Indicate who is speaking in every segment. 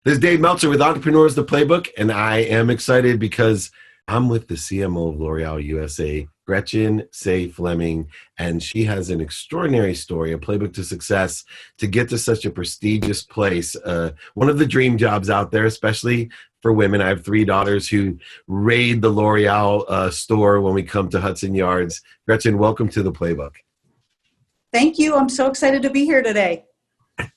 Speaker 1: This is Dave Meltzer with Entrepreneurs, the Playbook, and I am excited because I'm with the CMO of L'Oréal USA, Gretchen Saegh-Fleming, and she has an extraordinary story, a playbook to success to get to such a prestigious place. One of the dream jobs out there, especially for women. I have three daughters who raid the L'Oréal store when we come to Hudson Yards. Gretchen, welcome to the Playbook.
Speaker 2: Thank you. I'm so excited to be here today.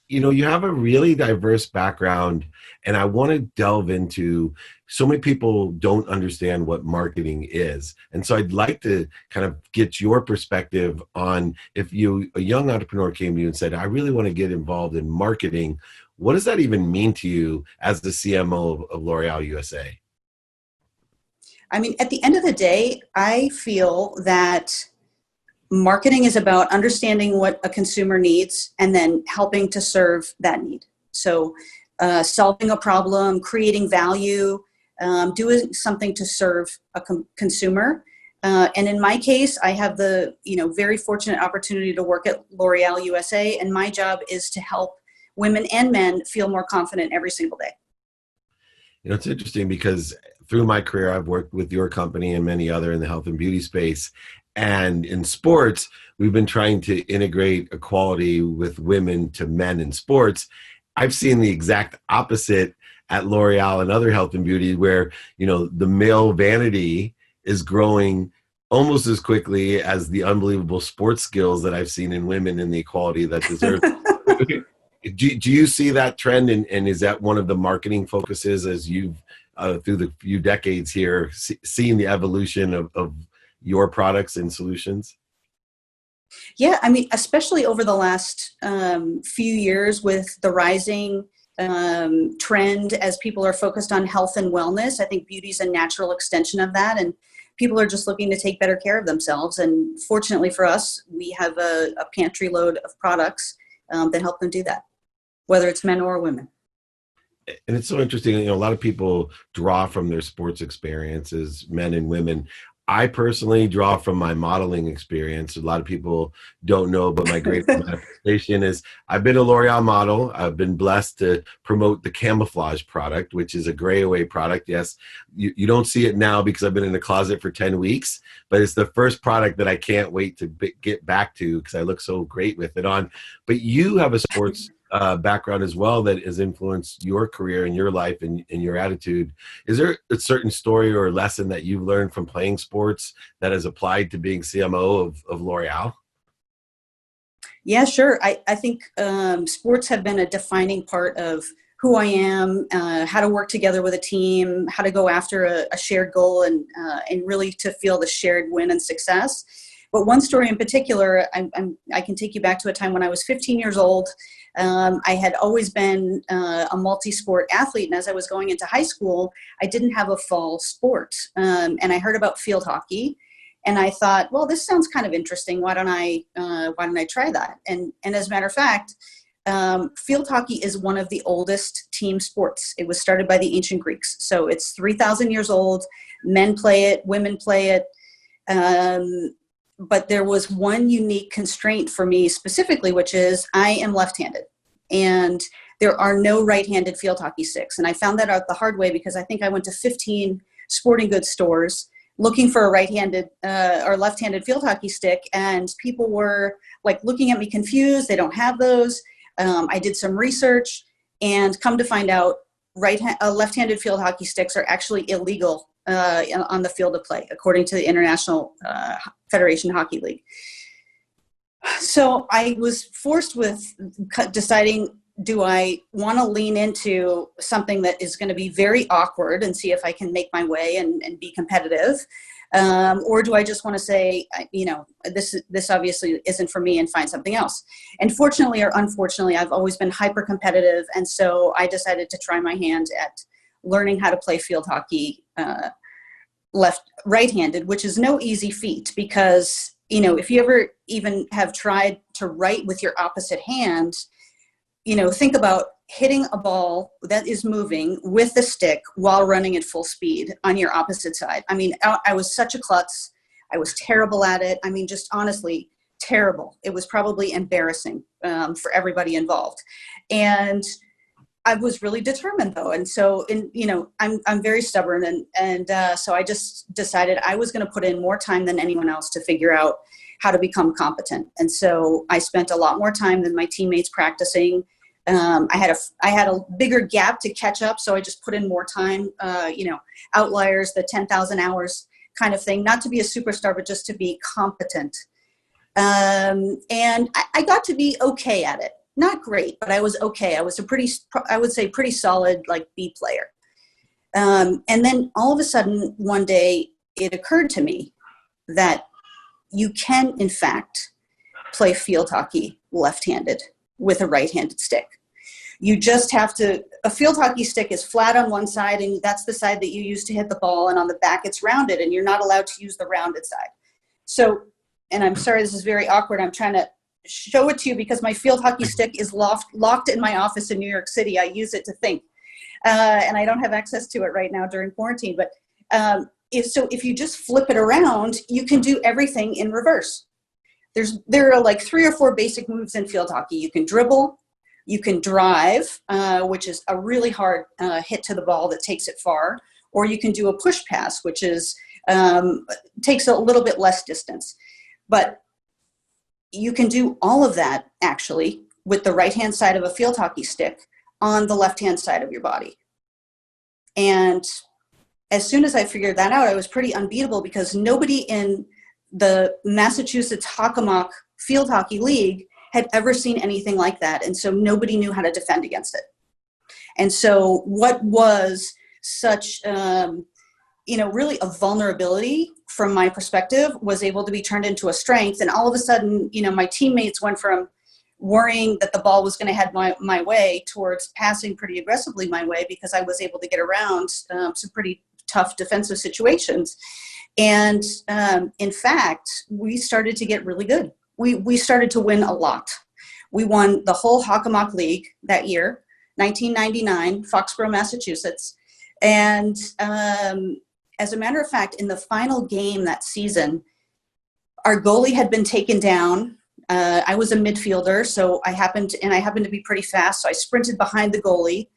Speaker 1: You know, you have a really diverse background, and I want to delve into so many people don't understand what marketing is. And so I'd like to kind of get your perspective on if a young entrepreneur came to you and said, I really want to get involved in marketing. What does that even mean to you as the CMO of L'Oréal USA?
Speaker 2: I mean, at the end of the day, I feel that marketing is about understanding what a consumer needs and then helping to serve that need. So solving a problem, creating value, doing something to serve a consumer. And in my case, I have the very fortunate opportunity to work at L'Oréal USA, and my job is to help women and men feel more confident every single day.
Speaker 1: You know, it's interesting because through my career, I've worked with your company and many other in the health and beauty space. And in sports, we've been trying to integrate equality with women to men in sports. I've seen the exact opposite at L'Oreal and other health and beauty where, the male vanity is growing almost as quickly as the unbelievable sports skills that I've seen in women and the equality that deserves. Do you see that trend? And is that one of the marketing focuses as you've, through the few decades here, seen the evolution of your products and solutions?
Speaker 2: Yeah, I mean, especially over the last few years with the rising trend as people are focused on health and wellness, I think beauty is a natural extension of that. And people are just looking to take better care of themselves. And fortunately for us, we have a pantry load of products that help them do that, whether it's men or women.
Speaker 1: And it's so interesting, a lot of people draw from their sports experiences, men and women. I personally draw from my modeling experience. A lot of people don't know, but my great manifestation is I've been a L'Oreal model. I've been blessed to promote the camouflage product, which is a gray away product. Yes, you don't see it now because I've been in the closet for 10 weeks, but it's the first product that I can't wait to get back to because I look so great with it on. But you have a sports background as well that has influenced your career and your life and your attitude. Is there a certain story or lesson that you've learned from playing sports that has applied to being CMO of L'Oreal?
Speaker 2: Yeah, sure. I think sports have been a defining part of who I am, how to work together with a team, how to go after a shared goal and really to feel the shared win and success. But one story in particular, I can take you back to a time when I was 15 years old. I had always been a multi-sport athlete, and as I was going into high school, I didn't have a fall sport. And I heard about field hockey, and I thought, well, this sounds kind of interesting. Why don't I try that? And as a matter of fact, field hockey is one of the oldest team sports. It was started by the ancient Greeks, so it's 3,000 years old. Men play it, women play it. But there was one unique constraint for me specifically, which is I am left-handed and there are no right-handed field hockey sticks. And I found that out the hard way because I think I went to 15 sporting goods stores looking for a right-handed or left-handed field hockey stick. And people were like looking at me confused. They don't have those. I did some research and come to find out left-handed field hockey sticks are actually illegal on the field of play, according to the International Federation Hockey League. So I was forced with deciding, do I want to lean into something that is going to be very awkward and see if I can make my way and be competitive? Or do I just want to say, this obviously isn't for me and find something else? And fortunately or unfortunately, I've always been hyper competitive. And so I decided to try my hand at learning how to play field hockey right-handed, which is no easy feat because, if you ever even have tried to write with your opposite hand, think about hitting a ball that is moving with the stick while running at full speed on your opposite side. I mean, I was such a klutz. I was terrible at it. I mean, just honestly, terrible. It was probably embarrassing for everybody involved. And I was really determined though. And so, I'm very stubborn. So I just decided I was going to put in more time than anyone else to figure out how to become competent. And so I spent a lot more time than my teammates practicing. I had a bigger gap to catch up. So I just put in more time, outliers, the 10,000 hours kind of thing, not to be a superstar, but just to be competent. And I got to be okay at it. Not great, but I was okay. I was I would say pretty solid, like B player. And then all of a sudden, one day, it occurred to me that you can, in fact, play field hockey left-handed with a right-handed stick. You just have to, a field hockey stick is flat on one side, and that's the side that you use to hit the ball, and on the back it's rounded, and you're not allowed to use the rounded side. So, and I'm sorry, this is very awkward. I'm trying to show it to you because my field hockey stick is locked in my office in New York City. I use it to think, and I don't have access to it right now during quarantine. But if you just flip it around, you can do everything in reverse. There are like 3 or 4 basic moves in field hockey. You can dribble, you can drive, which is a really hard hit to the ball that takes it far, or you can do a push pass, which is takes a little bit less distance. But you can do all of that actually with the right-hand side of a field hockey stick on the left-hand side of your body. And as soon as I figured that out, I was pretty unbeatable because nobody in the Massachusetts Hockomock Field Hockey League had ever seen anything like that. And so nobody knew how to defend against it. And so what was such, really a vulnerability from my perspective was able to be turned into a strength. And all of a sudden, my teammates went from worrying that the ball was going to head my way towards passing pretty aggressively my way because I was able to get around some pretty tough defensive situations. And in fact, we started to get really good. We started to win a lot. We won the whole Hockomock League that year, 1999, Foxborough, Massachusetts. And as a matter of fact, in the final game that season, our goalie had been taken down. I was a midfielder, so I happened to be pretty fast. So I sprinted behind the goalie,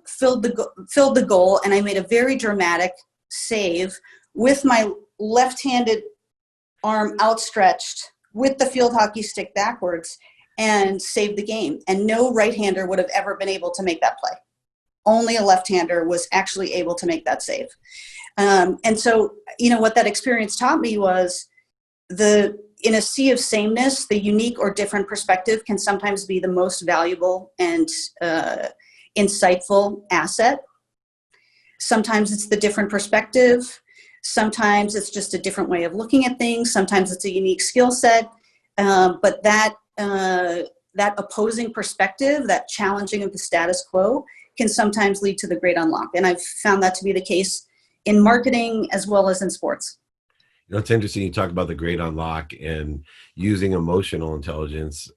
Speaker 2: filled the goal, and I made a very dramatic save with my left-handed arm outstretched with the field hockey stick backwards and saved the game. And no right-hander would have ever been able to make that play. Only a left-hander was actually able to make that save. And so, what that experience taught me was in a sea of sameness, the unique or different perspective can sometimes be the most valuable and insightful asset. Sometimes it's the different perspective. Sometimes it's just a different way of looking at things. Sometimes it's a unique skill set. But that opposing perspective, that challenging of the status quo, can sometimes lead to the great unlock. And I've found that to be the case in marketing as well as in sports.
Speaker 1: It's interesting you talk about the great unlock and using emotional intelligence.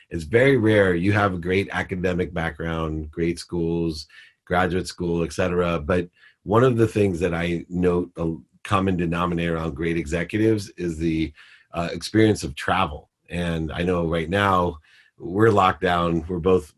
Speaker 1: It's very rare. You have a great academic background, great schools, graduate school, et cetera. But one of the things that I note a common denominator on great executives is the experience of travel. And I know right now we're locked down. We're both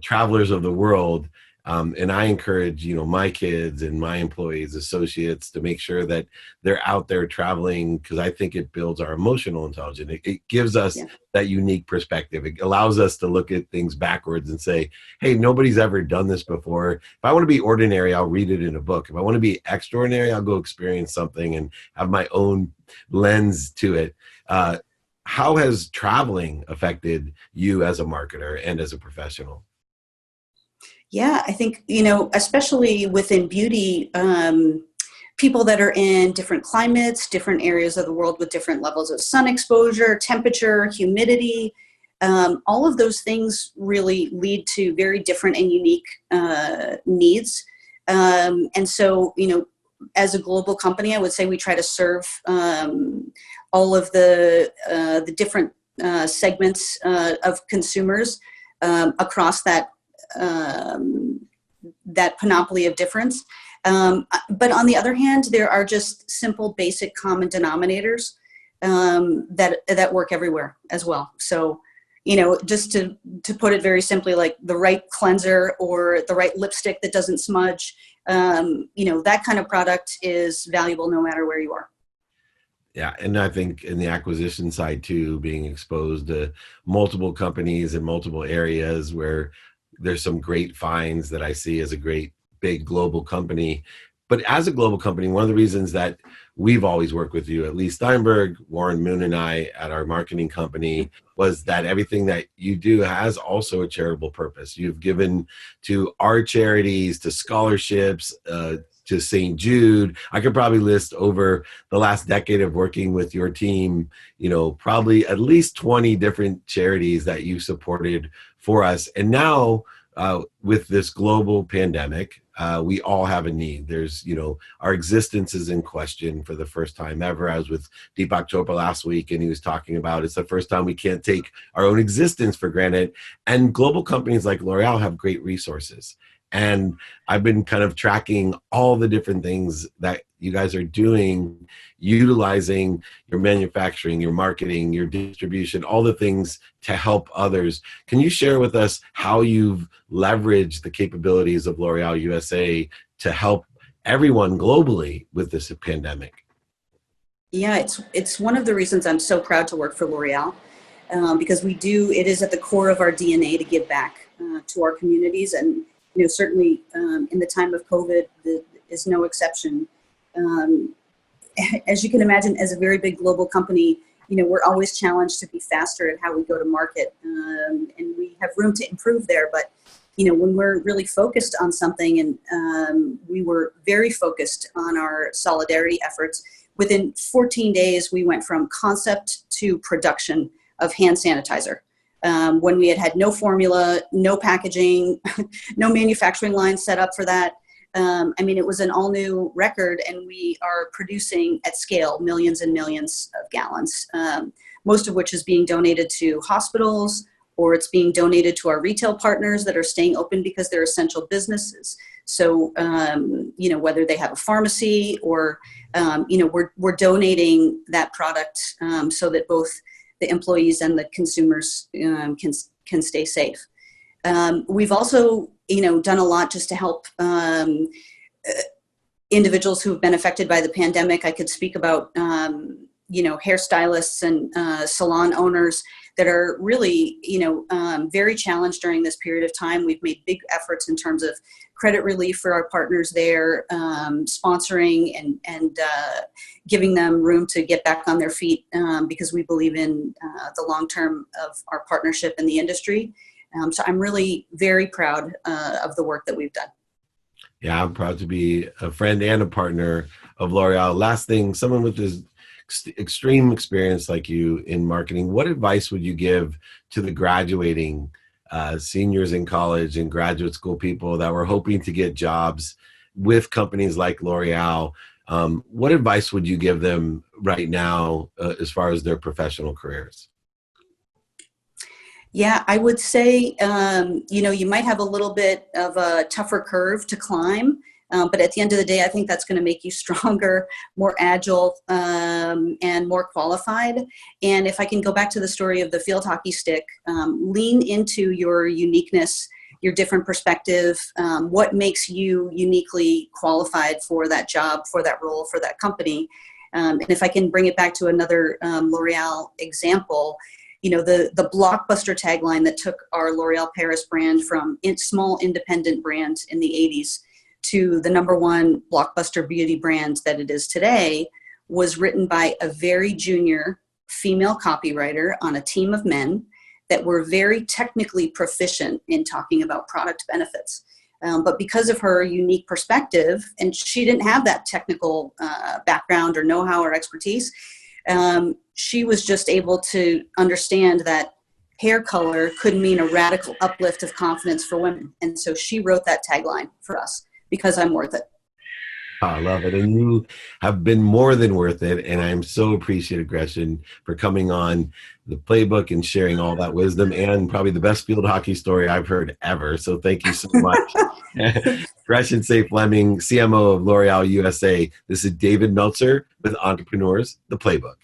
Speaker 1: travelers of the world. And I encourage, my kids and my employees, associates, to make sure that they're out there traveling, because I think it builds our emotional intelligence. It gives us that unique perspective. It allows us to look at things backwards and say, hey, nobody's ever done this before. If I want to be ordinary, I'll read it in a book. If I want to be extraordinary, I'll go experience something and have my own lens to it. How has traveling affected you as a marketer and as a professional?
Speaker 2: Yeah, I think, especially within beauty, people that are in different climates, different areas of the world with different levels of sun exposure, temperature, humidity, all of those things really lead to very different and unique needs. And so, as a global company, I would say we try to serve all of the different segments of consumers across that panoply of difference. But on the other hand, there are just simple, basic common denominators that work everywhere as well. So, just to put it very simply, like the right cleanser or the right lipstick that doesn't smudge, that kind of product is valuable no matter where you are.
Speaker 1: Yeah, and I think in the acquisition side too, being exposed to multiple companies in multiple areas where there's some great finds that I see as a great big global company. But as a global company, one of the reasons that we've always worked with you at Leigh Steinberg, Warren Moon and I at our marketing company was that everything that you do has also a charitable purpose. You've given to our charities, to scholarships, to St. Jude. I could probably list over the last decade of working with your team, probably at least 20 different charities that you supported for us. And now with this global pandemic, we all have a need. There's, our existence is in question for the first time ever. I was with Deepak Chopra last week, and he was talking about it's the first time we can't take our own existence for granted. And global companies like L'Oréal have great resources. And I've been kind of tracking all the different things that you guys are doing, utilizing your manufacturing, your marketing, your distribution, all the things to help others. Can you share with us how you've leveraged the capabilities of L'Oréal USA to help everyone globally with this pandemic?
Speaker 2: Yeah, it's one of the reasons I'm so proud to work for L'Oréal, because it is at the core of our DNA to give back to our communities. And certainly in the time of COVID, is no exception. As you can imagine, as a very big global company, we're always challenged to be faster at how we go to market, and we have room to improve there. But when we're really focused on something, and we were very focused on our solidarity efforts, within 14 days we went from concept to production of hand sanitizer. When we had no formula, no packaging, no manufacturing line set up for that. It was an all new record, and we are producing at scale millions and millions of gallons, most of which is being donated to hospitals, or it's being donated to our retail partners that are staying open because they're essential businesses. So, whether they have a pharmacy or, we're donating that product so that both the employees and the consumers can stay safe. We've also, done a lot just to help individuals who have been affected by the pandemic. I could speak about, hairstylists and salon owners that are really, very challenged during this period of time. We've made big efforts in terms of credit relief for our partners there, sponsoring and giving them room to get back on their feet, because we believe in the long term of our partnership in the industry. So I'm really very proud of the work that we've done.
Speaker 1: Yeah, I'm proud to be a friend and a partner of L'Oréal. Last thing, someone with this extreme experience like you in marketing, what advice would you give to the graduating seniors in college and graduate school people that were hoping to get jobs with companies like L'Oréal? What advice would you give them right now as far as their professional careers?
Speaker 2: Yeah, I would say, you might have a little bit of a tougher curve to climb, but at the end of the day, I think that's going to make you stronger, more agile, and more qualified. And if I can go back to the story of the field hockey stick, lean into your uniqueness, your different perspective, what makes you uniquely qualified for that job, for that role, for that company. And if I can bring it back to another L'Oréal example, the blockbuster tagline that took our L'Oréal Paris brand from small independent brand in the 80s to the #1 blockbuster beauty brand that it is today was written by a very junior female copywriter on a team of men that were very technically proficient in talking about product benefits. But because of her unique perspective, and she didn't have that technical background or know-how or expertise, she was just able to understand that hair color could mean a radical uplift of confidence for women. And so she wrote that tagline for us, because I'm worth it.
Speaker 1: I love it. And you have been more than worth it. And I'm so appreciative, Gretchen, for coming on the Playbook and sharing all that wisdom, and probably the best field hockey story I've heard ever. So thank you so much. Gretchen Saegh-Fleming, CMO of L'Oréal USA. This is David Meltzer with Entrepreneurs, the Playbook.